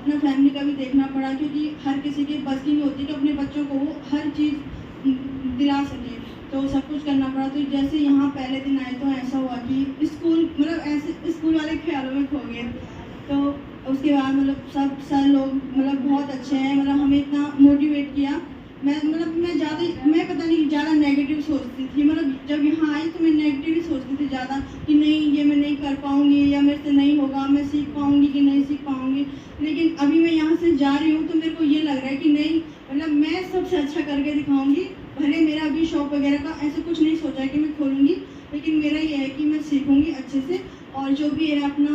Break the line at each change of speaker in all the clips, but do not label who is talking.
अपना फैमिली का भी देखना पड़ा, क्योंकि हर किसी के बस की नहीं होती कि अपने बच्चों को वो हर चीज़ दिला सके, तो सब कुछ करना पड़ा। तो जैसे यहाँ पहले दिन आए तो ऐसा हुआ कि स्कूल मतलब ऐसे स्कूल वाले ख्यालों में खो गए। तो उसके बाद मतलब सब सर लोग मतलब बहुत अच्छे हैं, मतलब हमें इतना मोटिवेट किया। मैं पता नहीं ज़्यादा नेगेटिव सोचती थी, मतलब जब यहाँ आई तो मैं नेगेटिव ही सोचती थी ज़्यादा कि नहीं ये मैं नहीं कर पाऊँगी या मेरे से नहीं होगा, मैं सीख पाऊँगी कि नहीं सीख पाऊँगी। लेकिन अभी मैं यहाँ से जा रही हूँ तो मेरे को ये लग रहा है कि नहीं, मतलब मैं सबसे अच्छा करके दिखाऊँगी। भले मेरा अभी शॉप वगैरह का ऐसा कुछ नहीं सोचा है कि मैं खोलूँगी, लेकिन मेरा ये है कि मैं सीखूँगी अच्छे से, और जो भी है अपना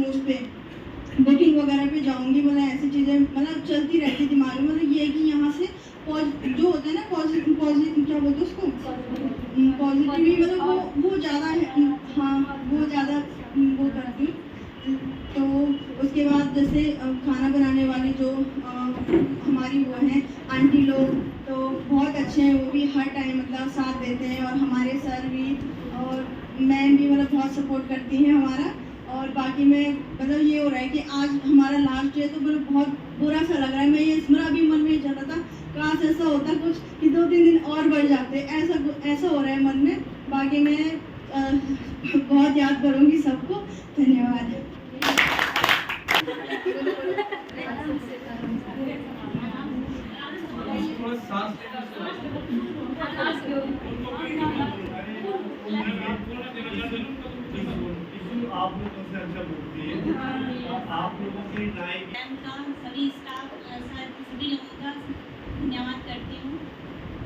उस पर बुकिंग वगैरह पे जाऊँगी। मतलब ऐसी चीज़ें मतलब चलती रहती दिमाग में। मतलब ये है कि यहाँ से जो होता है ना पॉजिटिव क्या बोलते हैं उसको, पॉजिटिवली, मतलब वो ज़्यादा है। हाँ, वो ज़्यादा वो करती हूँ। तो उसके बाद जैसे खाना बनाने वाली जो हमारी वो हैं आंटी लोग, तो बहुत अच्छे हैं, वो भी हर टाइम मतलब साथ देते हैं, और हमारे सर भी और मैम भी मतलब बहुत सपोर्ट करती हैं हमारा। और बाकी में मतलब ये हो रहा है कि आज हमारा लास्ट डे, तो मतलब बहुत बुरा सा लग रहा है। मैं ये मतलब अभी मन में ये चल रहा था काश ऐसा होता कुछ कि 2-3 दिन और बढ़ जाते, ऐसा हो रहा है मन में। बाकी मैं बहुत याद करूँगी सबको। धन्यवाद।
आप लोगों से अच्छा बोलती है, आप लोगों की
मैम का, सभी स्टाफ, सर, सभी लोगों का धन्यवाद करती हूँ।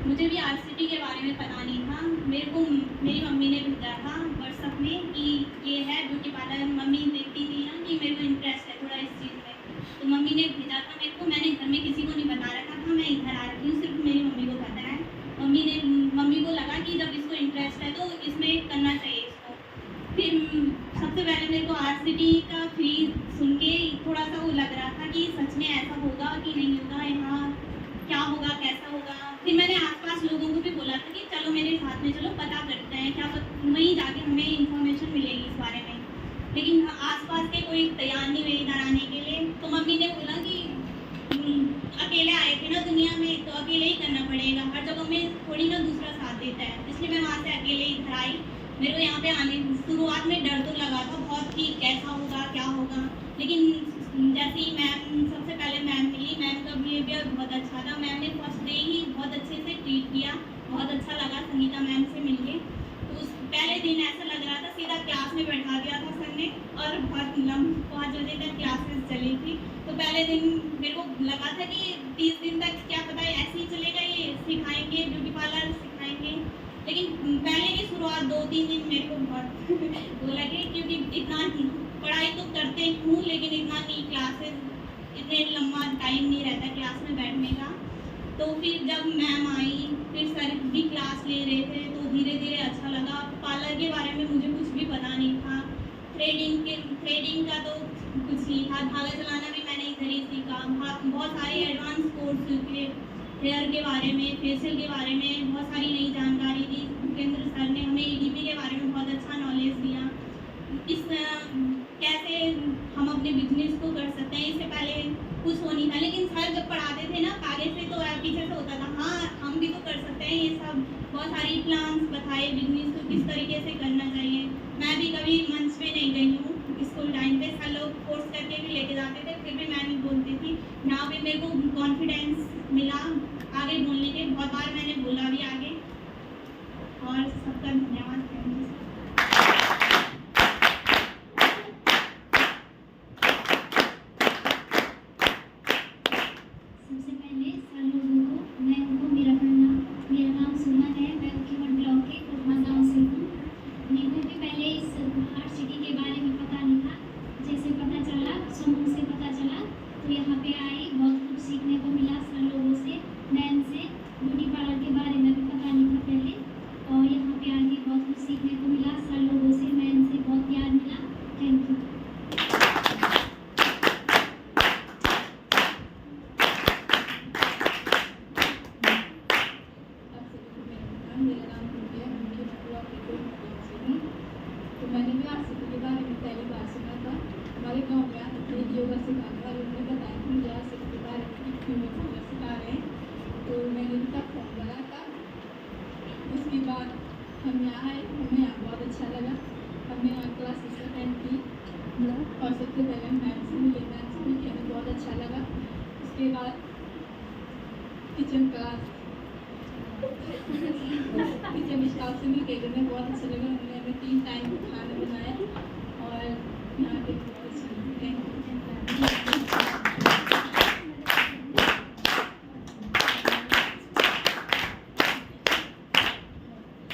मुझे भी आरसीटी के बारे में पता नहीं था। मेरे को मेरी मम्मी ने भेजा था व्हाट्सएप में कि ये है ब्यूटी पार्लर। मम्मी देखती थी ना कि मेरे को इंटरेस्ट है थोड़ा इस चीज़ में, तो मम्मी ने भेजा था मेरे को। मैंने घर में किसी को नहीं बता रखा था, मैं इधर आ रही हूँ, सिर्फ मेरी मम्मी को पता है। मम्मी को लगा कि जब इसको इंटरेस्ट है तो इसमें करना चाहिए इसको। फिर सबसे पहले मेरे को आरसीटी का फ्री सुन के थोड़ा सा वो लग रहा था कि सच में ऐसा होगा कि नहीं होगा, यहाँ क्या होगा, कैसा होगा। फिर मैंने आसपास लोगों को भी बोला था कि चलो मेरे साथ में, चलो पता करते हैं, क्या वहीं जाके हमें इंफॉर्मेशन मिलेगी इस बारे में। लेकिन आसपास के कोई तैयार नहीं हुए इधर आने के लिए। तो मम्मी ने बोला कि अकेले आए थे ना दुनिया में, तो अकेले ही करना पड़ेगा, हर जगह में थोड़ी ना दूसरा साथ देता है। इसलिए मैं वहाँ से अकेले इधर आई। मेरे को यहाँ पे आने शुरुआत में डर तो लगा था बहुत कि कैसा होगा, क्या होगा। लेकिन जैसे ही मैम, सबसे पहले मैम मिली, मैम का बिहेवियर बहुत अच्छा था। मैम ने फर्स्ट डे ही बहुत अच्छे से ट्रीट किया, बहुत अच्छा लगा संगीता मैम से मिलके। तो उस पहले दिन ऐसा लग रहा था सीधा क्लास में बैठा दिया था सर ने, और बहुत 5 बजे तक क्लासेस चली थी। तो पहले दिन मेरे को लगा था कि 30 दिन तक क्या पता है ऐसे ही चलेगा, ये सिखाएंगे, ब्यूटी पार्लर सिखाएंगे। लेकिन पहले की शुरुआत 2-3 दिन मेरे को बहुत वो लगे, क्योंकि इतना पढ़ाई तो करते हूँ लेकिन इतना नहीं, क्लासेस इतने लंबा टाइम नहीं रहता क्लास में बैठने का। तो फिर जब मैम आई, फिर सर भी क्लास ले रहे थे, तो धीरे धीरे अच्छा लगा। पार्लर के बारे में मुझे कुछ भी पता नहीं था। थ्रेडिंग का तो कुछ नहीं था। धागा चलाना भी मैंने इधर ही सीखा। बहुत सारे एडवांस कोर्स सीखे, हेयर के बारे में, फेशियल के बारे में बहुत सारी नई जानकारी दी। भूपेंद्र सर ने हमें ईडीपी के बारे में बहुत अच्छा नॉलेज दिया। कैसे हम अपने बिजनेस को कर सकते हैं, इससे पहले कुछ हो नहीं था। लेकिन सर जब पढ़ाते थे ना कागज से, तो पीछे से होता था हाँ हम भी तो कर सकते हैं। ये सब बहुत सारी प्लान्स बताए, बिजनेस को किस तरीके से करना चाहिए। मैं भी कभी मंच पे नहीं गई हूँ स्कूल टाइम पे, सर लोग फोर्स करके भी लेके जाते थे, फिर भी मैं नहीं बोलती थी। यहाँ पे मेरे को कॉन्फिडेंस मिला आगे बोलने के, बहुत बार मैंने बोला भी आगे। और सबका धन्यवाद करूँगी।
सबसे पहले सर लोगों को मैं उनको मेरा प्रणाम। मेरा नाम सुमन है, मैं उखीमठ ब्लॉक के कोटमा गाँव से हूँ। मेरे को भी पहले इस आरसीटी के बारे में पता नहीं था। जैसे पता चला, समूह से पता चला, तो यहाँ पे आई, बहुत कुछ सीखने को मिला सर लोगों से, मैम से। ब्यूटी पार्लर के बारे में भी पता नहीं था पहले, और यहाँ पे आके बहुत कुछ सीखने को मिला सर लोगों से, मैम से बहुत प्यार मिला। Thank you.
मेरा नाम है, तो मैंने भी आरसीटी के बारे में पहली बार सुना था। हमारे गांव में एक योगा सिखाने वाले उन्होंने बताया कि उसके बाद किचन क्लास किचन स्टाफ से मिल के हमें बहुत अच्छा लगा। उन्होंने हमें 3 टाइम खाना बनाया और यहाँ पे बहुत अच्छा लगा। Thank you.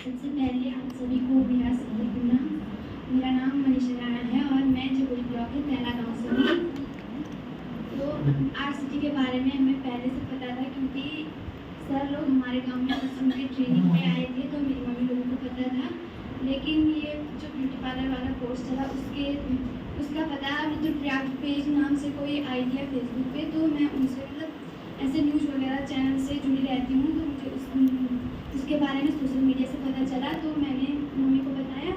सबसे पहले आप सभी को मेरा सलाम। मेरा नाम मनीषा नारायण है और मैं जगोली ब्लॉक के पहला गाँव से हूँ। तो RCT के बारे में हमें पहले से पता था क्योंकि सर लोग हमारे गांव में उनके ट्रेनिंग में आए थे, तो मेरी मम्मी लोगों को पता था। लेकिन ये जो ब्यूटी पार्लर वाला कोर्स चला उसका पता जो ट्रैक पेज नाम से कोई आई थी फेसबुक पे, तो मैं उनसे मतलब ऐसे न्यूज़ वगैरह चैनल से जुड़ी रहती हूँ, तो मुझे उसके बारे में सोशल मीडिया से पता चला। तो मैंने मम्मी को बताया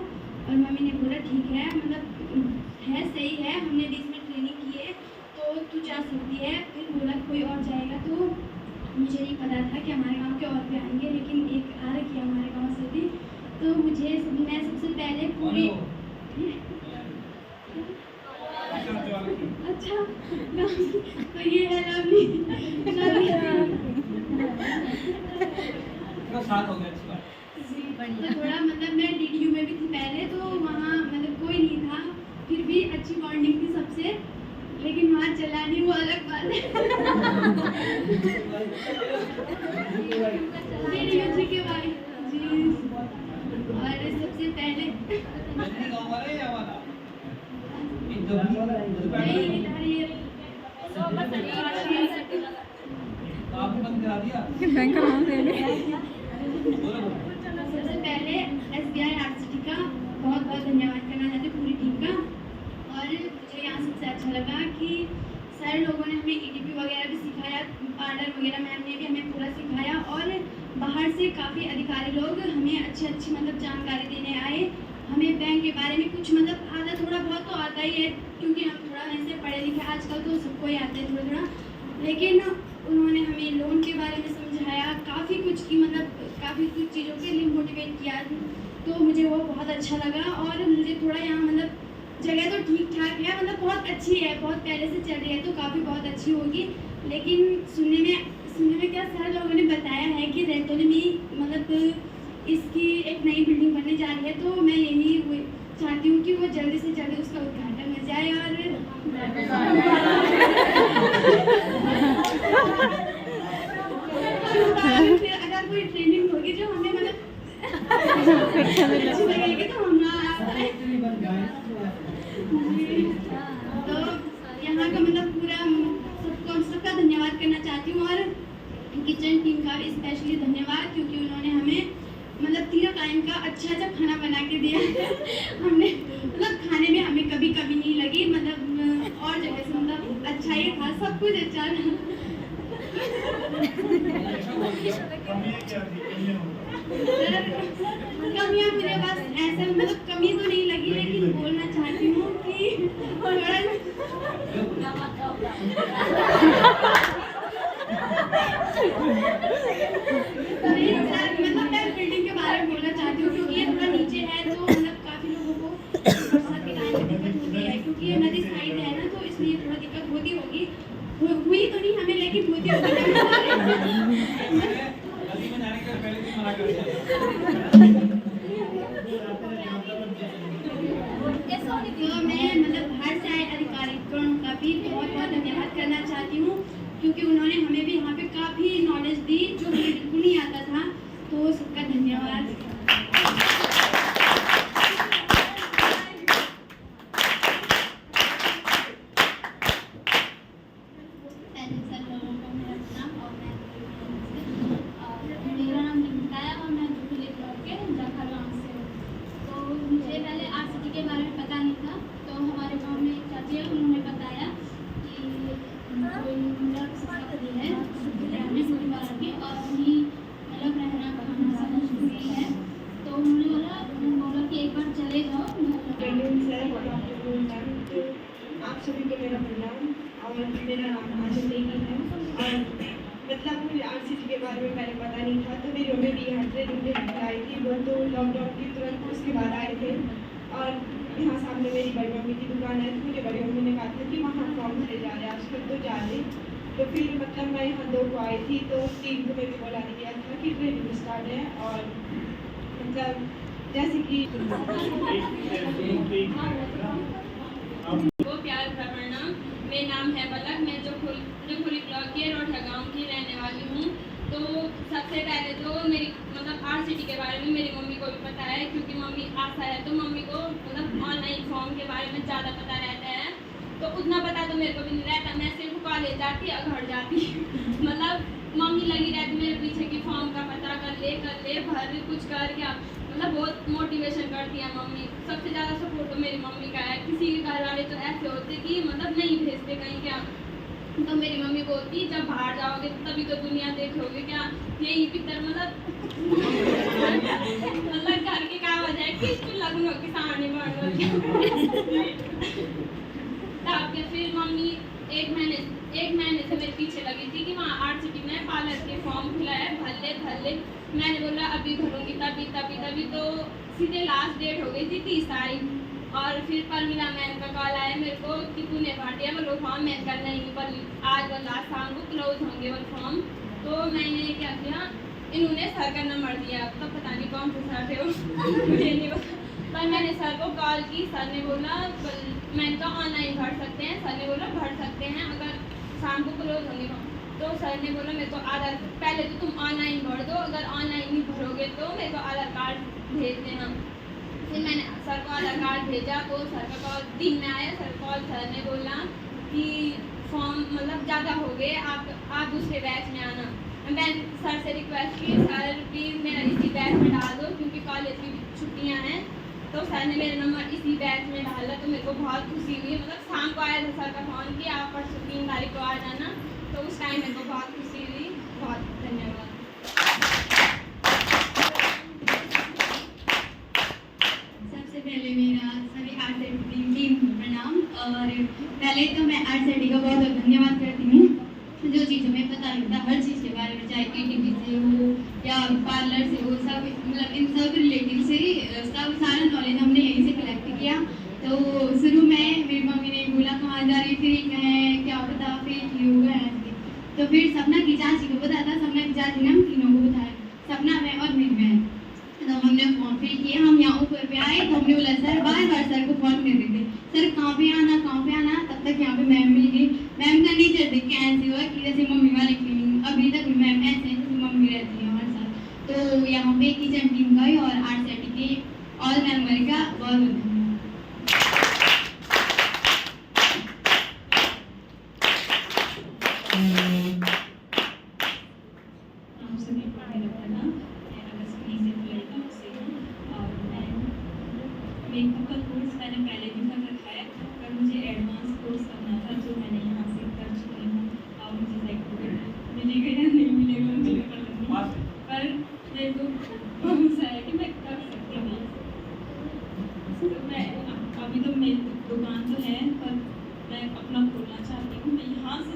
और मम्मी ने बोला ठीक है, मतलब है सही है, हमने भी इसमें ट्रेनिंग की है तो तू जा सकती है। फिर बोला कोई और जाएगा, तो मुझे नहीं पता था कि हमारे गांव के और भी आएंगे, लेकिन एक आ रखी है हमारे गांव से भी। तो मैं सबसे पहले पूरी अच्छा तो ये है लवली
साथ हो गया, अच्छी बात।
तो थोड़ा मतलब मैं DDU में भी थी पहले, तो वहाँ मतलब कोई नहीं था, फिर भी अच्छी बॉन्डिंग थी सबसे। लेकिन वहाँ चला नहीं, वो अलग बात है। DDU जी के भाई जी। और सबसे पहले नहीं इधर ये
आपने बंद करा दिया।
बैंक का नाम ले ले।
सबसे पहले SBI RCT का बहुत बहुत धन्यवाद करना चाहते हैं पूरी टीम का। और मुझे यहाँ सबसे अच्छा लगा कि सारे लोगों ने हमें EDP वगैरह भी सिखाया, पार्लर वगैरह मैम ने भी हमें पूरा सिखाया, और बाहर से काफ़ी अधिकारी लोग हमें अच्छी मतलब जानकारी देने आए। हमें बैंक के बारे में कुछ मतलब आधा थोड़ा बहुत तो आता ही है, क्योंकि हम थोड़ा ऐसे पढ़े लिखे आजकल तो सबको ही आता है थोड़ा थोड़ा, लेकिन उन्होंने हमें लोन के बारे में समझाया, काफ़ी कुछ की मतलब काफ़ी कुछ चीज़ों के लिए मोटिवेट किया, तो मुझे वो बहुत अच्छा लगा। और मुझे थोड़ा यहाँ मतलब जगह तो ठीक ठाक है, मतलब बहुत अच्छी है, बहुत पहले से चल रही है तो काफ़ी बहुत अच्छी होगी। लेकिन सुनने में क्या सारे लोगों ने बताया है कि रैतौली में मतलब इसकी एक नई बिल्डिंग बनने जा रही है, तो मैं यही चाहती हूँ कि वो जल्दी से जल्दी उसका उद्घाटन हो जाए। और फिर अगर कोई ट्रेनिंग होगी जो हमें मतलब अच्छी लगेगी तो हम तो यहाँ का मतलब पूरा सबका धन्यवाद करना चाहती हूँ। और किचन टीम का भी स्पेशली धन्यवाद, क्योंकि उन्होंने हमें मतलब 3 टाइम का अच्छा खाना बना के दिया। हमने मतलब खाने में हमें कभी नहीं लगी, मतलब और जगह से मतलब अच्छा ही था, सब कुछ अच्छा था। कमियाँ मेरे पास ऐसे मतलब कमी तो नहीं लगी, लेकिन बोलना चाहती हूँ कि मतलब मैं बिल्डिंग के बारे में बोलना चाहती हूँ, क्योंकि ये थोड़ा नीचे है, तो मतलब काफ़ी लोगों को बरसात के टाइम में दिक्कत होती है, क्योंकि ये नदी साइड है ना, तो इसलिए थोड़ा दिक्कत होती होगी। हुई तो नहीं हमें, लेकिन होती होगी।
नदी में जाने के पहले भी मना कर दिया।
तो मैं मतलब बाहर से आए अधिकारीगण का भी बहुत धन्यवाद करना चाहती हूँ, क्योंकि उन्होंने हमें भी यहाँ पे काफ़ी नॉलेज दी जो हमें बिल्कुल नहीं आता था, तो सबका धन्यवाद।
मेरा नाम निकिता है और मैं जुगली ब्लॉक के जाखल गाँव से हूँ। तो मुझे पहले RCT के बारे में पता नहीं था, तो हमारे गांव में एक चाची है, उन्होंने बताया कि कोई मतलब शिक्षा दी है ब्यूटी पार्लर की, और उन्हीं मतलब रहना खाना सब फ्री है। तो उन्होंने बोला कि एक बार चले जाओ।
आप सभी को मेरा प्रणाम। और मेरा नाम आंचल देवी है। और मतलब मुझे RCT के बारे में पहले पता नहीं था, तो मेरी मम्मी भी यहाँ ट्रेनिंग लेकर आई थी, वो तो लॉकडाउन की तुरंत उसके बाद आए थे। और यहाँ सामने मेरी बड़ी मम्मी की दुकान है, तो मुझे बड़ी मम्मी ने कहा था कि वहाँ फॉर्म भरे जा रहे हैं आजकल, तो जा रहे।
तो फिर मतलब मैं यहाँ 2 को आई थी तो 3 को मेरे को बोला गया था कि ट्रेनिंग स्टार्ट है और मतलब जैसे कि
वो प्यार का परिणाम। मेरा नाम है पलक, मैं जो खुली ब्लॉक के रोड गाँव की रहने वाली हूँ। तो सबसे पहले तो मेरी मतलब आर्ट सिटी के बारे में मेरी मम्मी को भी पता है, क्योंकि मम्मी आशा है तो मम्मी को मतलब ऑनलाइन फॉर्म के बारे में ज़्यादा पता रहता है। तो उतना पता तो मेरे को भी नहीं रहता, मैं सिर्फ कॉलेज जाती और घर जाती मतलब मम्मी लगी रहती मेरे पीछे कि फॉर्म का पता कर ले भर कुछ कर क्या, मतलब बहुत मोटिवेशन करती है मम्मी। सबसे ज़्यादा सपोर्ट तो मेरी मम्मी का है। किसी के घर वाले तो ऐसे होते कि मतलब नहीं भेजते कहीं क्या, तो मेरी मम्मी बोलती जब बाहर जाओगे तभी तो दुनिया देखोगे क्या, यही पितर मतलब मतलब घर की कहावत है कि लगनो किसान तब के फिर मम्मी एक महीने से मेरे पीछे लगी थी कि वहाँ आर्ट सिटी में पार्लर के फॉर्म खुला है, भर ले। मैंने बोला अभी भरूंगी तभी तो सीधे लास्ट डेट हो गई थी 30 तारीख। और फिर परमिला मैम का कॉल आया मेरे को कि तूने भर दिया बोलो फॉर्म। मैंने कहा नहीं, पर आज वो लास्ट शाम को क्लोज होंगे वो फॉर्म। तो मैंने क्या किया, इन्होंने सर का नंबर दिया, तो पता नहीं कौन से सर थे वो मुझे नहीं पता, पर मैंने सर को कॉल की। सर ने बोला मैंने कहा ऑनलाइन भर सकते हैं, सर ने बोला भर सकते हैं अगर शाम को क्लोज होंगे। तो सर ने बोला मेरे को आधार, पहले तो तुम ऑनलाइन भर दो, अगर ऑनलाइन नहीं भरोगे तो मेरे को आधार कार्ड भेज देना। फिर मैंने सर को आधार कार्ड भेजा तो सर का कॉल दिन में आया। सर ने बोला कि फॉर्म मतलब ज़्यादा हो गए, आप दूसरे बैच में आना। मैंने सर से रिक्वेस्ट की सर प्लीज़ मेरा इसी बैच में डाल दो क्योंकि कॉलेज की छुट्टियाँ हैं। तो सर ने मेरा नंबर इसी बैच में डाला तो मेरे को बहुत खुशी हुई। मतलब शाम को आया था सर का फ़ोन कि आप परसों 3 तारीख को आ जाना, तो उस टाइम मेरे को बहुत खुशी हुई। बहुत धन्यवाद।
सबसे पहले मेरा सभी आर्ट टीम को प्रणाम। और पहले तो मैं आर्ट सिटी का बहुत बहुत धन्यवाद करती हूँ। जो चीज़ हमें पता लगता है हर चीज़ के बारे में, चाहे ATV से हो या पार्लर से हो, सब मतलब इन सब रिलेटिव से सब सारा नॉलेज हमने यहीं से कलेक्ट किया। तो शुरू में मेरी मम्मी ने बोला कहाँ जा रही, फिर मैं क्या पता फिर होगा ऐसे। तो फिर सपना की चाची को पता था, सपना की चाची ने हम तीनों को बताया, सपना में और मेरी बहन। तो हमने फॉर्म फिल किया, हम यहाँ ऊपर पे आए तो हमने बोला सर बार सर को फोन कर देते सर कहाँ पे आना। तब तक यहाँ पे मैम मिल गई। मैम का नेचर देख के ऐसे हुआ कि जैसे मम्मी वाली फीलिंग, अभी तक भी मैम ऐसे हैं जैसे मम्मी रहती है हमारे साथ। तो यहाँ पे किचन टीम का ही और आर्ट सिटी के ऑल मेंबर का बहुत धन्यवाद।
मेकअप का कोर्स मैंने पहले भी कर रखा है, पर मुझे एडवांस कोर्स करना था जो मैंने यहाँ से कर चुकी हूँ। और मुझे सर्टिफिकेट मिलेगा या नहीं मिलेगा मुझे पता नहीं, पर मेरे को भरोसा है कि मैं कर सकती हूँ। तो मैं अभी तो मेरी दुकान तो है पर मैं अपना खोलना चाहती हूँ। मैं यहाँ से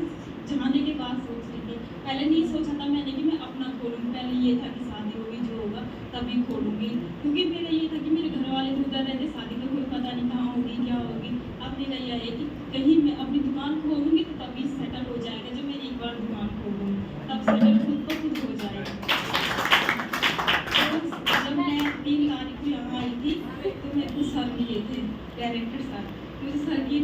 जाने के बाद सोच रही थी, पहले नहीं सोचा था मैंने कि मैं अपना खोलूँ। पहले ये था कि शादी होगी जो होगा तभी खोलूँगी, क्योंकि मेरा ये था कि मेरे घर वाले तो उधर रहते, शादी का कोई पता नहीं कहाँ होगी क्या होगी। अब मेरा यह है कि कहीं मैं अपनी दुकान खोलूँगी तो तभी सेटल हो जाएगा। जब मैं एक बार दुकान खोलूँगी तब सेटल खुद ब खुद हो जाएगा। तो जब मैं 3 तारीख को यहाँ आई थी तो मेरे को सर मिले थे, डायरेक्टर सर। मुझे सर की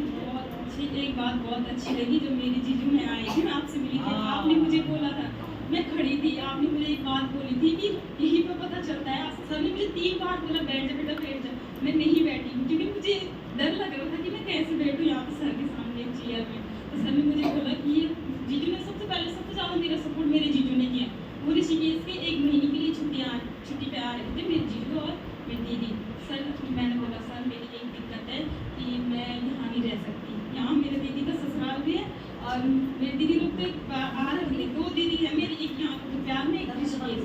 एक बात बहुत अच्छी लगी, जो मेरी जीजू में आई थी, मैं आपसे मिली थी, आपने मुझे बोला था, मैं खड़ी थी, आपने मुझे एक बात बोली थी कि यहीं पर पता चलता है। सर ने मुझे 3 बार बोला बैठ जा बेटा बैठ जा। मैं नहीं बैठी क्योंकि मुझे डर लग रहा था कि मैं कैसे बैठूँ यहाँ पर सर के सामने चेयर में। तो सर ने मुझे बोला कि ये जीजू ने सबसे ज़्यादा मेरा सपोर्ट मेरे जीजू ने किया। वो ऋषिकेश के 1 महीने के लिए छुट्टी पे आ रहे थे मेरे जीजू और मेरी दीदी। सर मैंने बोला सर मेरी एक दिक्कत है कि मैं यहाँ नहीं रह सकती, यहाँ मेरे दीदी का ससुराल भी है और मेरी दीदी लोग तो आ रहे थे। 2 दीदी है मेरी, एक यहाँ प्यार में एक ऋषिकेश।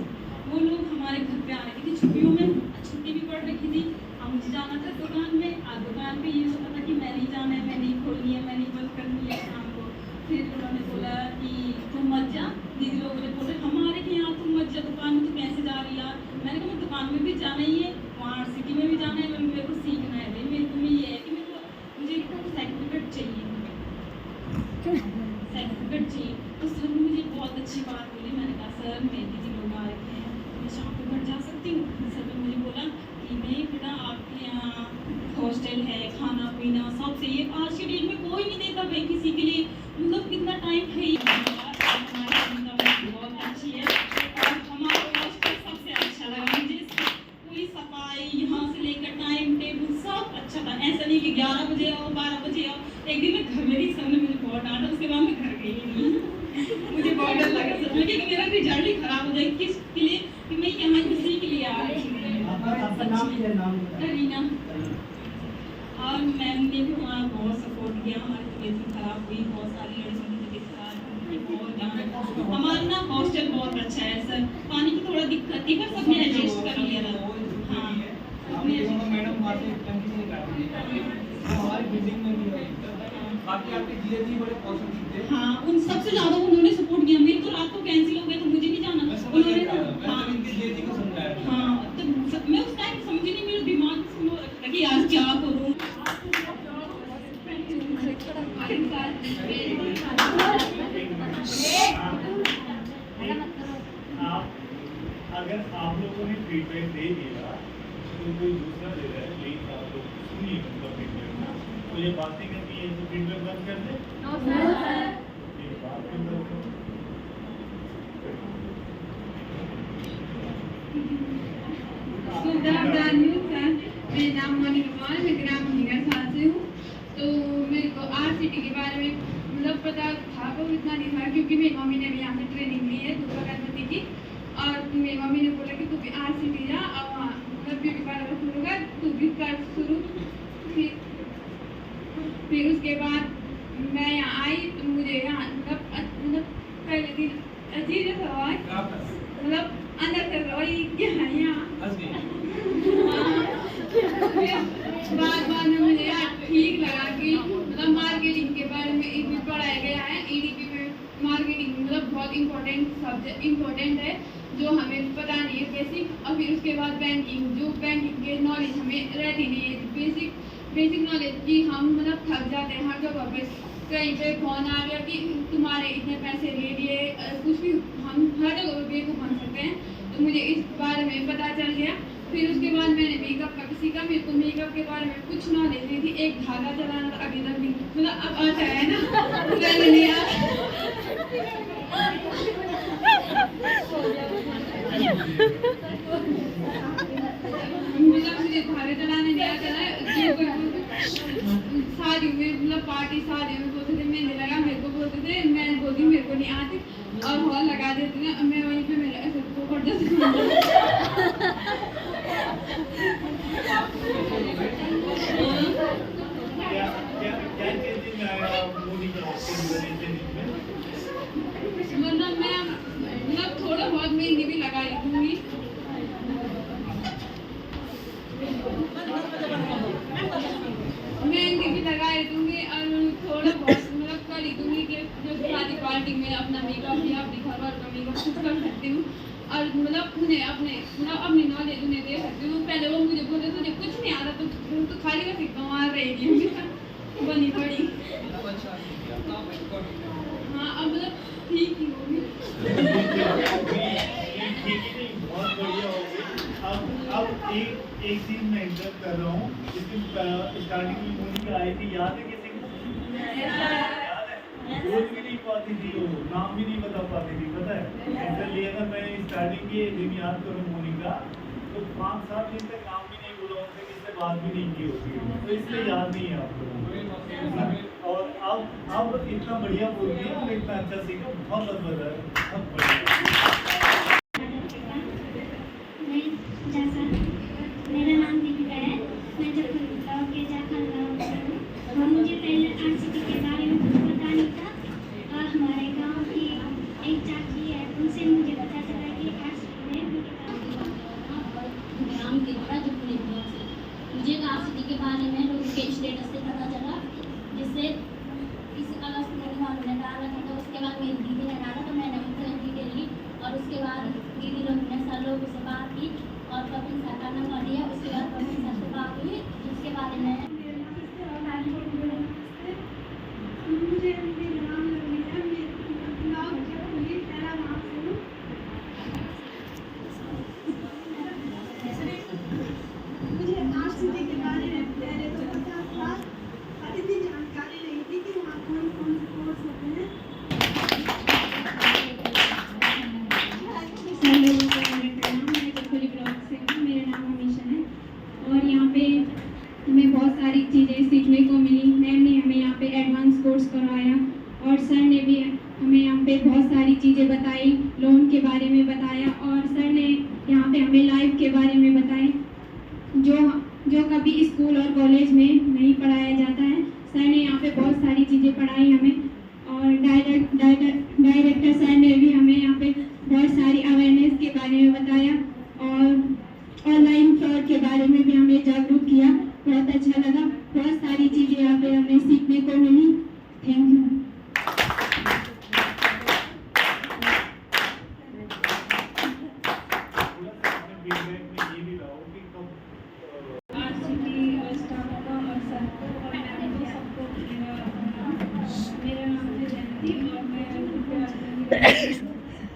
वो लोग हमारे घर पे आ रहे थे छुट्टियों में, छुट्टी भी पड़ रखी थी। अब मुझे जाना था दुकान में, दुकान पे ये होता था कि मैं नहीं जाना है, मैं नहीं खोलनी है, मैं नहीं बंद करनी है शाम को। फिर उन्होंने बोला कि तुम मत जा, दीदी लोगों ने बोले हमारे के यहाँ तुम मत जा दुकान में, तुम कैसे जा रही यार। मैंने कहा दुकान में भी जाना ही है, वहाँ सिटी में भी जाना है, मेरे को सीखना है। मेरे को ये है कि मुझे सर्टिफिकेट चाहिए। सर्टिफिकेट चाहिए। तो सर ने मुझे बहुत अच्छी बात बोली। मैंने कहा सर मेरे दीदी लोग आ रखे हैं, मैं शाम को घर जा सकती हूँ? सर ने मुझे बोला कि नहीं बेटा, आपके यहाँ हॉस्टल है, खाना पीना सब चाहिए। आज के डेट में कोई नहीं देता भाई किसी के लिए, मतलब कितना टाइम है ये। हमारी सुविधा बहुत अच्छी है और हमारा हॉस्टल सबसे अच्छा लगा मुझे। पूरी सफाई यहाँ से लेकर टाइम टेबल सब अच्छा था। ऐसा नहीं कि 11 बजे आओ 12 बजे आओ। एक दिन मैं घर में ही, सर ने मुझे बहुत डांटा, उसके बाद मैं घर गई नहीं। मुझे बहुत डर लगा सर में कि मेरा रिजल्ट ही खराब हो जाए, किसके लिए कि मैं यहाँ इसी के लिए आ रही हूँ।
आपका नाम क्या है? नाम
करीना। और मैम ने भी हमारा बहुत सपोर्ट किया। हमारी तबीयत भी खराब हुई, बहुत सारी लड़कियों की तबीयत खराब हुई, बहुत ज़्यादा। हमारा ना हॉस्टल बहुत अच्छा है सर। पानी की थोड़ा दिक्कत थी पर सबने एडजस्ट कर लिया था। हाँ
मैडम वहाँ से टंकी से निकाली हमारी बिल्डिंग में भी है। बाकी आपके जीएजी बड़े पॉजिटिव थे।
हाँ, उन सबसे ज़्यादा उन्होंने सपोर्ट किया। मेरी तो रात को कैंसिल हो गई तो मुझे नहीं जाना। उन्होंने हाँ
इनके जीएजी को समझाया।
हाँ, तो मैं उस टाइम समझी नहीं, मेरे दिमाग में वो रखा कि आज क्या करूँ।
आप अगर आप लोगों ने फीडबैक दे दिया तो कोई दूसरा दे रहा है, लेकिन आप लोग सुनिए उनका फीडबैक। तो ये बातें करनी है तो फीडबैक बंद कर दे। ये बात क्यों करते हो?
मेरा नाम मोनिका कौर, मैं ग्राम हिंगरसाल से हूँ। तो मेरे को आरसीटी के बारे में मतलब पता था पर इतना नहीं था, क्योंकि मेरी मम्मी ने भी यहाँ से ट्रेनिंग ली है दुर्गा गणपति की। और मेरी मम्मी ने बोला कि तू भी आरसीटी जा, और वहाँ मतलब ब्यूटी पार्लर शुरू कर, तू भी कर शुरू। फिर उसके बाद मैं यहाँ आई तो मुझे यहाँ मतलब पहले दिन अजीब सा हुआ, मतलब अंदर से रोई क्या यहाँ। बाद में मुझे यार ठीक लगा कि मतलब मार्केटिंग के बारे में इसमें पढ़ाया गया है। ईडीपी में मार्केटिंग मतलब बहुत इम्पोर्टेंट है जो हमें पता नहीं है बेसिक। और फिर उसके बाद बैंकिंग, जो बैंकिंग के नॉलेज हमें रहती नहीं है, बेसिक नॉलेज की हम मतलब थक जाते हैं हर जगह पे। कहीं पे फोन आ गया कि तुम्हारे इतने पैसे ले लिए, कुछ भी हम हर जगह पे बेवकूफ़ बन सकते हैं। तो मुझे इस बारे में पता चल गया। फिर उसके बाद मैंने मेकअप का सीखा। मेरे को मेकअप के बारे में कुछ नॉलेज नहीं थी। एक धागा चलाना तो अभी तक भी मतलब अब आता है ना, पहले नहीं आता। मतलब मुझे धागे चलाने नहीं आता ना। शादी में मतलब पार्टी शादी में बोलते थे मेहंदी लगा, मेरे को बोलते थे, मैं बोलती मेरे को नहीं आती और हॉल लगा देते थे। मैं वहीं पे मेरा ऐसे पकड़ जाती।
क्या चेंजिंग आया मोदी का
मतलब मैं मतलब थोड़ा बहुत मेहंदी भी लगाई दूंगी। मेहंदी भी लगाई दूंगी और थोड़ा बहुत मतलब कर ही दूंगी कि जो शादी पार्टी में अपना मेकअप या अपने घर वालों का मेकअप खुद कर सकती हूँ। और मतलब उन्हें अपनी नॉलेज उन्हें दे सकती हूँ। पहले वो मुझे बोलते तुझे कुछ नहीं आ रहा तो खाली का सिक्का मार रही थी बनी पड़ी। हाँ अब मतलब ठीक ही होगी।
बहुत बढ़िया होगी। अब एक चीज मैं इंटरेस्ट कर रहा हूँ। इसकी स्टार्टिंग में मोनिका आई थी, याद है किसी को? याद है? बोल भी नहीं पाती थी, वो नाम भी नहीं बता पाती थी, पता है? इसलिए अगर मैं स्टार्टिंग के दिन याद करूँ मोनिका तो 5-7 दिन तक नाम भी नहीं बोला, उनसे किससे बात भी नहीं की होती, तो इसलिए याद नहीं है आप लोगों को। और अब इतना बढ़िया बोलती है, इतना अच्छा सीखा, बहुत बढ़िया।
मेरा नाम दीपिका है, मैं जखन ब्लॉक के जाखल गाँव से हूँ। और मुझे पहले आरसीटी के बारे में कुछ पता नहीं था। और हमारे गांव की एक चाची है, उनसे मुझे पता चला कि आरसीटी में
नाम दीपिका जखन ब्लॉक से। मुझे आरसीटी के बारे में लोगों के स्टेटस से पता चला, जिससे इस अगस्त में उन्होंने डाला था। तो उसके बाद मेरी दीदी ने डाला तो मैंने उनसे डिटेल ली और उसके बाद दीदी लोग ने सर लोगों से बात की और कपिल सर का नंबर लिया। उसके बाद कपिल सर से बात हुई जिसके बारे में
मुझे नाम लग
पे बहुत सारी चीज़ें बताई, लोन के बारे में बताया और सर ने यहाँ पे हमें लाइफ के बारे में बताए जो कभी स्कूल और कॉलेज में नहीं पढ़ाया जाता है। सर ने यहाँ पे बहुत सारी चीज़ें पढ़ाई हमें और डायरेक्टर सर ने भी हमें यहाँ पे बहुत सारी अवेयरनेस के बारे में बताया और ऑनलाइन फ्रॉड के बारे में भी हमें जागरूक किया। बहुत अच्छा लगा, बहुत सारी चीज़ें यहाँ पे हमें सीखने को मिली। Thank you.
मेरा नाम है जयंती और मैं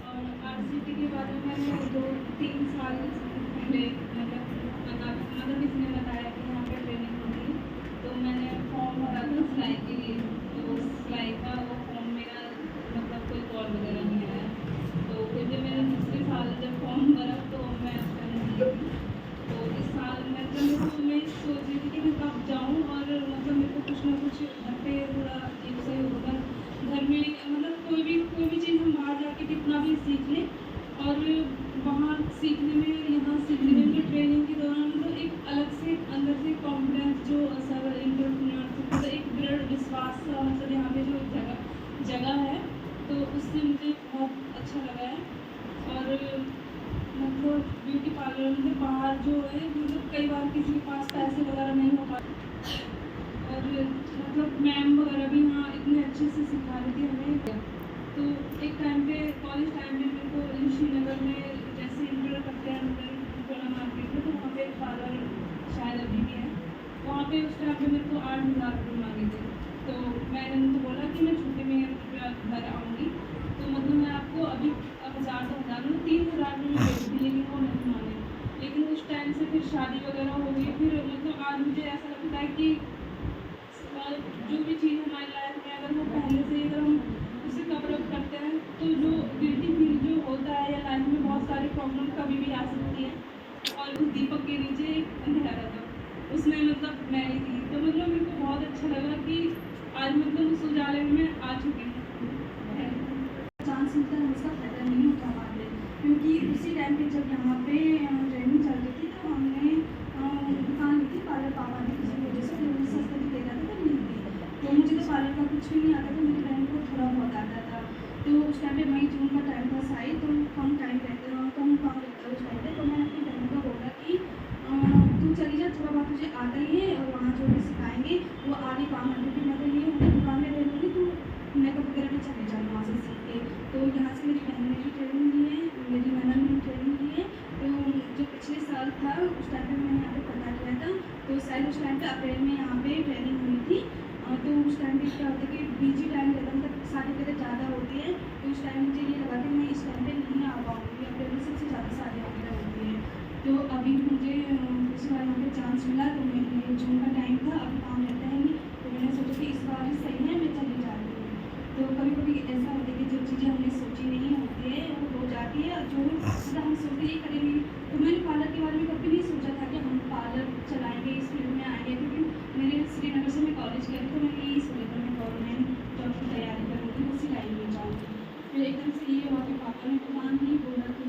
और आरसीटी के बारे में मैंने 2-3 साल पहले मतलब इसने बताया कि यहाँ पे ट्रेनिंग होती है, तो मैंने फॉर्म भरा था सिलाई के लिए। तो सिलाई का वो फॉर्म मेरा मतलब कोई कॉल वगैरह नहीं आया। तो फिर जब मैंने दूसरे साल जब फॉर्म भरा तो मैं उस टाइम नहीं थी। तो इस साल मैं सोच रही थी कि मैं कब जाऊँ और मतलब मेरे को कुछ ना कुछ घर पे थोड़ा एक से होगा घर में, मतलब कोई भी चीज़ हम बाहर जाके कितना भी सीख लें और वहाँ सीखने में यहाँ सीखने में जो ट्रेनिंग के दौरान मतलब एक अलग से अंदर से कॉन्फिडेंस जो सर इंटरप्रेन्योरशिप मतलब एक दृढ़ विश्वास मतलब यहाँ पे जो जगह है तो उससे मुझे बहुत अच्छा लगा है। और मतलब ब्यूटी पार्लर में बाहर जो है मतलब कई बार किसी के पास पैसे वगैरह नहीं हो पाते और मतलब मैम वगैरह भी वहाँ इतने अच्छे से सिखा रही थी हमें। तो एक टाइम पे कॉलेज टाइम में मेरे को श्रीनगर में जैसे इंटर करते हैं गोला मार्केट में, तो वहाँ पे एक पार्लर शायद अभी भी है, वहाँ पे उस टाइम पे मेरे को 8,000 रुपये मांगे थे। तो मैंने उनको बोला कि मैं छुट्टी में घर आऊँगी, तो मतलब मैं आपको अभी 1,000 में 3,000 में दे दूँगी, लेकिन वो नहीं माने। लेकिन उस टाइम से फिर शादी वगैरह हो गई, फिर मतलब आज मुझे ऐसा लगता है कि जो भी चीज़ हमारी लाइफ में अगर वो पहले से अगर हम उसे कवर अप करते हैं तो जो गिल्टी फील जो होता है या लाइफ में बहुत सारी प्रॉब्लम कभी भी आ सकती है। और उस दीपक के नीचे एक अंधेरा था, उसमें मतलब मैं ही थी। तो मतलब मेरे को बहुत अच्छा लगा कि आज मतलब उस उजाले में मैं आ चुकी हूँ।
चांस मिलता है उसका फायदा नहीं होता हमारे लिए, क्योंकि उसी टाइम पे जब यहाँ पे ट्रेनिंग चल रही थी तो हमने दुकान ली थी पार्लर, पापा ने किसी वजह से फिर सस्ता भी दे रहा था तो ली थी। तो मुझे तो पार्लर का कुछ भी नहीं आता था, मेरी बहन को थोड़ा बहुत आता था। तो उस टाइम पे मई जून का टाइम था शायद, तो कम टाइम रहते कम काम रहता है उस टाइम पे। तो मैंने अपनी बहन को बोला कि तू चली जा, थोड़ा बहुत तुझे आता ही है और वहाँ जो भी सिखाएंगे वो आगे काम करने की मतलब ये उनकी दुकान में रह लूँगी, तो मेकअप वगैरह भी चले जाना वहाँ से सीख के। तो यहाँ से मेरी बहन ने भी ट्रेनिंग ली है, मेरी ननद ने ट्रेनिंग ली है। तो जो पिछले साल था उस टाइम पे मैंने यहाँ पे पता किया था, तो शायद उस टाइम पे अप्रैल में यहाँ पे ट्रेनिंग हुई थी। तो उस टाइम पे क्या होता है कि बिजी टाइम रहता मतलब शादी वगैरह ज़्यादा होती है, तो उस टाइम मुझे ये लगा कि मैं इस टाइम पे नहीं आ पाऊँगी, अप्रैल में सबसे ज़्यादा शादी वगैरह होती है। तो अभी मुझे इस बार यहाँ पे चांस मिला, तो मेरे जून का टाइम था, अभी काम रहता है नहीं, तो मैंने सोचा कि इस बार ही सही है, मैं चली जाती हूँ। तो कभी कभी ऐसा होता है कि जो चीज़ें हमने सोची नहीं होती है वो हो जाती है, और जो मतलब हम सोचते ही करेंगे। तो मैंने पार्लर के बारे में कभी नहीं सोचा था कि हम पार्लर चलाएँगे, इस फील्ड में आएंगे, क्योंकि मेरे श्रीनगर से मैं कॉलेज गई तो मैंने यही सोचा था मैं गवर्नमेंट जॉब की तैयारी करूँगी, उसी लाइन में जाऊँगी। फिर एकदम से ये हुआ कि पापा ने दुकान ही बोला कि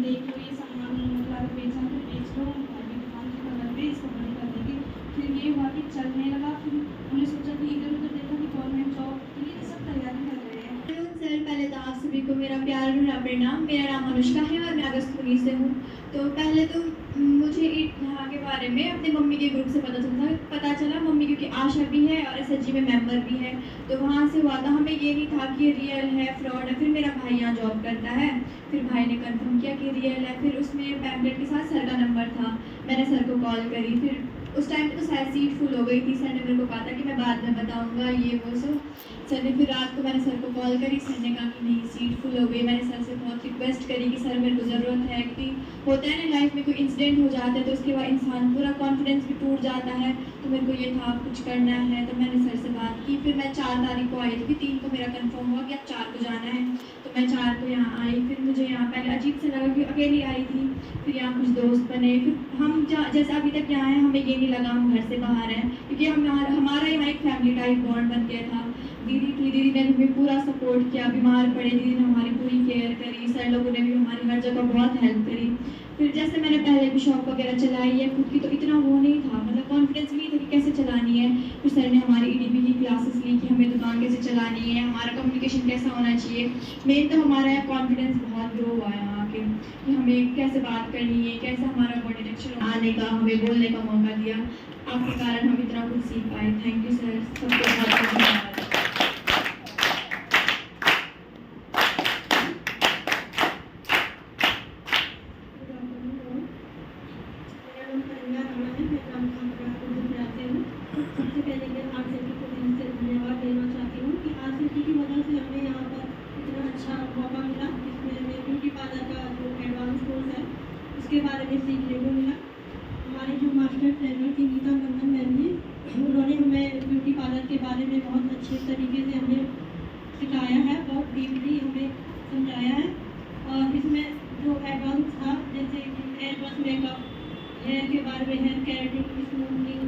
देख लो ये सामान मतलब बेचना तो बेच लो, अभी दुकान की बगल में इसको बंद कर देंगे। फिर ये हुआ कि चलने लगा, फिर हमने सोचा कि इधर उधर देखा कि गवर्नमेंट जॉब के लिए सब तैयारी कर रहे हैं।
सर, पहले तो आप सभी को मेरा प्यार भरा प्रणाम। मेरा नाम अनुष्का है और मैं अगस्तपुरी से हूँ। तो पहले तो मुझे यहाँ के बारे में अपने मम्मी के ग्रुप से पता चला। मम्मी क्योंकि आशा भी है और SHG में मेंबर भी है, तो वहाँ से हुआ था। हमें ये नहीं था कि रियल है फ्रॉड है। फिर मेरा भाई यहाँ जॉब करता है, फिर भाई ने कंफर्म किया कि रियल है। फिर उसमें पैम्पलेट के साथ सर का नंबर था, मैंने सर को कॉल करी। फिर उस टाइम पे तो शायद सीट फुल हो गई थी, सर ने मेरे को कहा था कि मैं बाद में बताऊंगा ये वो सब। सर ने फिर रात को मैंने सर को कॉल करी, सर ने कहा कि नहीं सीट फुल हो गई। मैंने सर से बहुत रिक्वेस्ट करी कि सर मेरे को ज़रूरत है, कि होता है ना लाइफ में कोई इंसिडेंट हो जाता है तो उसके बाद इंसान पूरा कॉन्फिडेंस भी टूट जाता है। तो मेरे को ये था कुछ करना है, तो मैंने सर से बात की। फिर मैं 4 तारीख को आई थी, 3 को मेरा कंफर्म हुआ कि अब 4 को जाना है, तो मैं 4 को यहाँ आई। फिर मुझे यहाँ पहले अजीब से लगा कि अकेली आई थी, फिर यहाँ कुछ दोस्त बने। फिर हम जैसे अभी तक यहाँ हैं, हमें ये नहीं लगा हम घर से बाहर हैं, क्योंकि हमारा यहाँ एक फैमिली टाइप बॉन्ड बन गया था। दीदी थी, दीदी ने हमें पूरा सपोर्ट किया, बीमार पड़े दीदी ने हमारी पूरी केयर करी, सर लोगों ने भी हमारी हर जगह बहुत हेल्प करी। फिर जैसे मैंने पहले भी शॉप वगैरह चलाई है खुद की, तो इतना वो नहीं था, मतलब कॉन्फिडेंस नहीं था कि कैसे चलानी है। फिर सर ने हमारी EDP की क्लासेस ली कि हमें दुकान कैसे चलानी है, हमारा कम्युनिकेशन कैसा होना चाहिए। मेन तो हमारा कॉन्फिडेंस बहुत ग्रो हुआ है यहाँ के, कि हमें कैसे बात करनी है, कैसे हमारा बॉडी लेक्चर आने का, हमें बोलने का मौका दिया। आपके कारण हम इतना कुछ सीख पाए। थैंक यू सर, सबको बहुत बहुत धन्यवाद।
सबसे पहले मैं RCT को दिल से धन्यवाद देना चाहती हूँ कि RCT की वजह से हमें यहाँ पर इतना अच्छा मौका मिला, जिसमें हमें ब्यूटी पार्लर का जो एडवांस कोर्स है उसके बारे में सीखने को मिला। हमारी जो मास्टर ट्रेनर थी नीता मंदन मैम जी, उन्होंने हमें ब्यूटी पार्लर के बारे में बहुत अच्छे तरीके से हमें सिखाया है, बहुत डीपली हमें समझाया है। और इसमें जो एडवांस था, जैसे कि एडवांस मेकअप, हेयर के बारे में, हेयर केराटिन, स्मूथनिंग,